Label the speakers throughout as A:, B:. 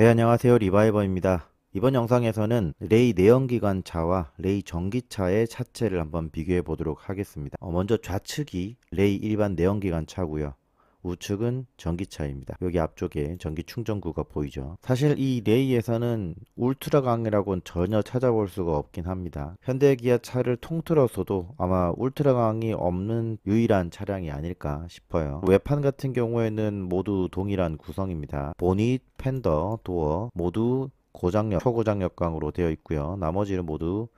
A: 네, 안녕하세요. 리바이버입니다. 이번 영상에서는 레이 내연기관차와 레이 전기차의 차체를 한번 비교해 보도록 하겠습니다. 먼저 좌측이 레이 일반 내연기관차고요. 우측은 전기차입니다. 여기 앞쪽에 전기 충전구가 보이죠. 사실 이 레이에서는 울트라 강이라고는 전혀 찾아볼 수가 없긴 합니다. 현대기아 차를 통틀어서도 아마 울트라 강이 없는 유일한 차량이 아닐까 싶어요. 외판 같은 경우에는 모두 동일한 구성입니다. 보닛, 팬더, 도어 모두 고장력, 초고장력강으로 되어 있고요. 나머지는 모두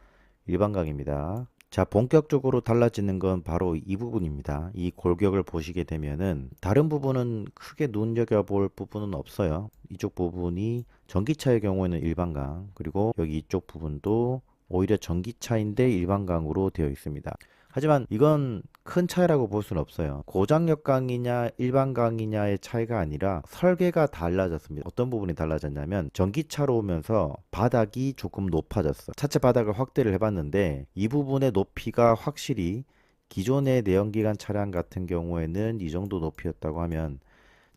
A: 일반강입니다. 자, 본격적으로 달라지는 건 바로 이 부분입니다. 이 골격을 보시게 되면은 다른 부분은 크게 눈여겨볼 부분은 없어요. 이쪽 부분이 전기차의 경우에는 일반강, 그리고 여기 이쪽 부분도 오히려 전기차인데 일반강으로 되어 있습니다. 하지만 이건 큰 차이라고 볼 수는 없어요. 고장력 강이냐 일반 강이냐의 차이가 아니라 설계가 달라졌습니다. 어떤 부분이 달라졌냐면 전기차로 오면서 바닥이 조금 높아졌어. 차체 바닥을 확대를 해봤는데 이 부분의 높이가 확실히 기존의 내연기관 차량 같은 경우에는 이 정도 높이였다고 하면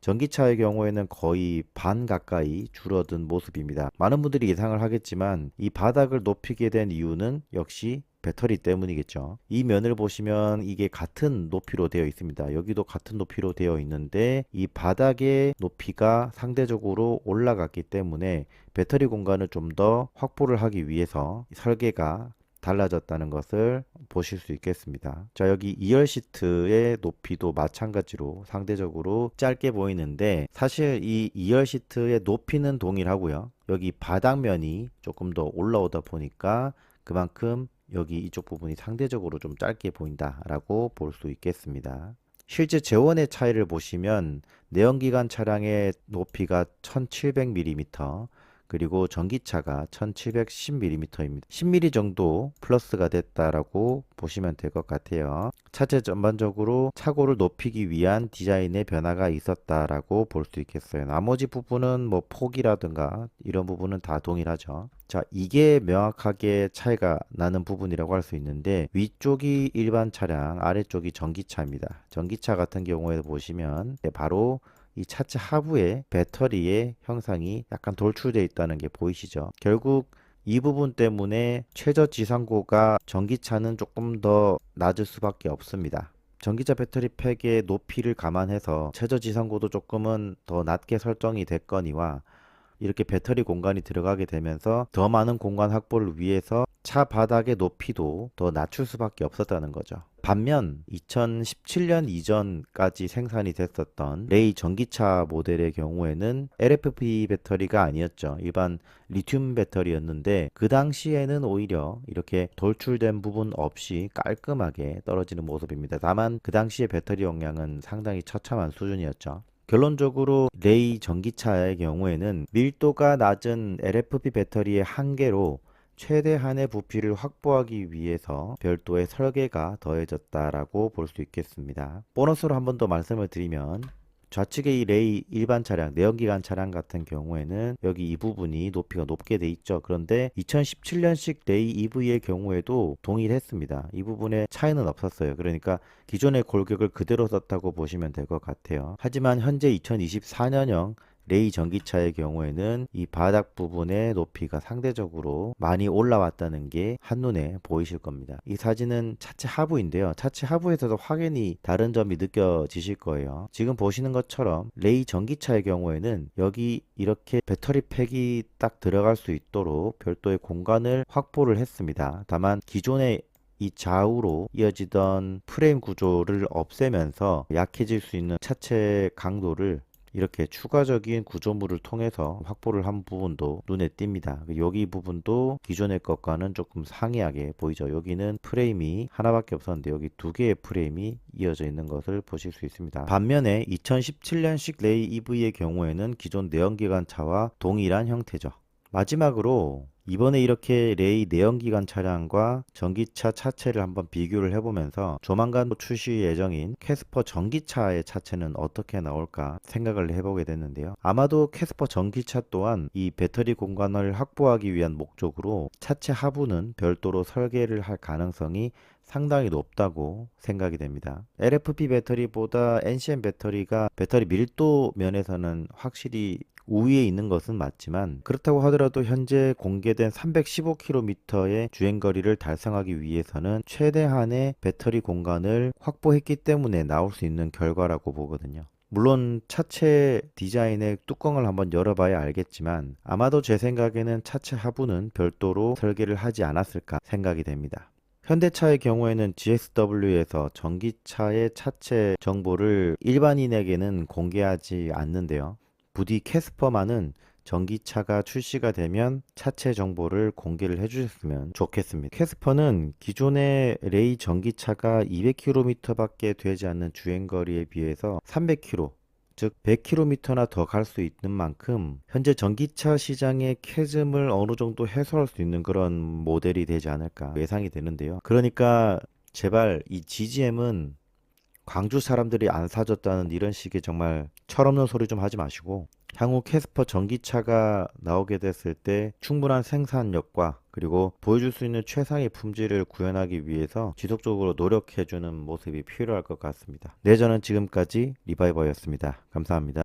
A: 전기차의 경우에는 거의 반 가까이 줄어든 모습입니다. 많은 분들이 예상을 하겠지만 이 바닥을 높이게 된 이유는 역시 배터리 때문이겠죠. 이 면을 보시면 이게 같은 높이로 되어 있습니다. 여기도 같은 높이로 되어 있는데 이 바닥의 높이가 상대적으로 올라갔기 때문에 배터리 공간을 좀 더 확보를 하기 위해서 설계가 달라졌다는 것을 보실 수 있겠습니다. 자, 여기 2열 시트의 높이도 마찬가지로 상대적으로 짧게 보이는데 사실 이 2열 시트의 높이는 동일하고요. 여기 바닥면이 조금 더 올라오다 보니까 그만큼 여기 이쪽 부분이 상대적으로 좀 짧게 보인다라고 볼 수 있겠습니다. 실제 제원의 차이를 보시면 내연기관 차량의 높이가 1700mm, 그리고 전기차가 1710mm입니다. 10mm 정도 플러스가 됐다라고 보시면 될 것 같아요. 차체 전반적으로 차고를 높이기 위한 디자인의 변화가 있었다라고 볼 수 있겠어요. 나머지 부분은 뭐 폭이라든가 이런 부분은 다 동일하죠. 자, 이게 명확하게 차이가 나는 부분이라고 할 수 있는데 위쪽이 일반 차량, 아래쪽이 전기차입니다. 전기차 같은 경우에 보시면 바로 이 차체 하부에 배터리의 형상이 약간 돌출되어 있다는 게 보이시죠? 결국 이 부분 때문에 최저 지상고가 전기차는 조금 더 낮을 수밖에 없습니다. 전기차 배터리 팩의 높이를 감안해서 최저 지상고도 조금은 더 낮게 설정이 됐거니와 이렇게 배터리 공간이 들어가게 되면서 더 많은 공간 확보를 위해서 차 바닥의 높이도 더 낮출 수밖에 없었다는 거죠. 반면 2017년 이전까지 생산이 됐었던 레이 전기차 모델의 경우에는 LFP 배터리가 아니었죠. 일반 리튬 배터리였는데 그 당시에는 오히려 이렇게 돌출된 부분 없이 깔끔하게 떨어지는 모습입니다. 다만 그 당시의 배터리 용량은 상당히 처참한 수준이었죠. 결론적으로 레이 전기차의 경우에는 밀도가 낮은 LFP 배터리의 한계로 최대한의 부피를 확보하기 위해서 별도의 설계가 더해졌다라고 볼 수 있겠습니다. 보너스로 한 번 더 말씀을 드리면 좌측의 이 레이 일반 차량, 내연기관 차량 같은 경우에는 여기 이 부분이 높이가 높게 돼 있죠. 그런데 2017년식 레이 EV의 경우에도 동일했습니다. 이 부분에 차이는 없었어요. 그러니까 기존의 골격을 그대로 썼다고 보시면 될 것 같아요. 하지만 현재 2024년형 레이 전기차의 경우에는 이 바닥 부분의 높이가 상대적으로 많이 올라왔다는 게 한눈에 보이실 겁니다. 이 사진은 차체 하부인데요. 차체 하부에서도 확연히 다른 점이 느껴지실 거예요. 지금 보시는 것처럼 레이 전기차의 경우에는 여기 이렇게 배터리 팩이 딱 들어갈 수 있도록 별도의 공간을 확보를 했습니다. 다만 기존의 이 좌우로 이어지던 프레임 구조를 없애면서 약해질 수 있는 차체 강도를 이렇게 추가적인 구조물을 통해서 확보를 한 부분도 눈에 띕니다. 여기 부분도 기존의 것과는 조금 상이하게 보이죠. 여기는 프레임이 하나밖에 없었는데 여기 두 개의 프레임이 이어져 있는 것을 보실 수 있습니다. 반면에 2017년식 레이 EV의 경우에는 기존 내연기관 차와 동일한 형태죠. 마지막으로 이번에 이렇게 레이 내연기관 차량과 전기차 차체를 한번 비교를 해보면서 조만간 출시 예정인 캐스퍼 전기차의 차체는 어떻게 나올까 생각을 해보게 됐는데요. 아마도 캐스퍼 전기차 또한 이 배터리 공간을 확보하기 위한 목적으로 차체 하부는 별도로 설계를 할 가능성이 상당히 높다고 생각이 됩니다. LFP 배터리보다 NCM 배터리가 배터리 밀도 면에서는 확실히 우위에 있는 것은 맞지만 그렇다고 하더라도 현재 공개된 315km의 주행거리를 달성하기 위해서는 최대한의 배터리 공간을 확보했기 때문에 나올 수 있는 결과라고 보거든요. 물론 차체 디자인의 뚜껑을 한번 열어봐야 알겠지만 아마도 제 생각에는 차체 하부는 별도로 설계를 하지 않았을까 생각이 됩니다. 현대차의 경우에는 GSW에서 전기차의 차체 정보를 일반인에게는 공개하지 않는데요. 부디 캐스퍼만은 전기차가 출시가 되면 차체 정보를 공개를 해주셨으면 좋겠습니다. 캐스퍼는 기존의 레이 전기차가 200km밖에 되지 않는 주행거리에 비해서 300km, 즉 100km나 더 갈 수 있는 만큼 현재 전기차 시장의 캐즘을 어느 정도 해소할 수 있는 그런 모델이 되지 않을까 예상이 되는데요. 그러니까 제발 이 GGM은 광주 사람들이 안 사줬다는 이런 식의 정말 철없는 소리 좀 하지 마시고 향후 캐스퍼 전기차가 나오게 됐을 때 충분한 생산력과 그리고 보여줄 수 있는 최상의 품질을 구현하기 위해서 지속적으로 노력해주는 모습이 필요할 것 같습니다. 네, 저는 지금까지 리바이버였습니다. 감사합니다.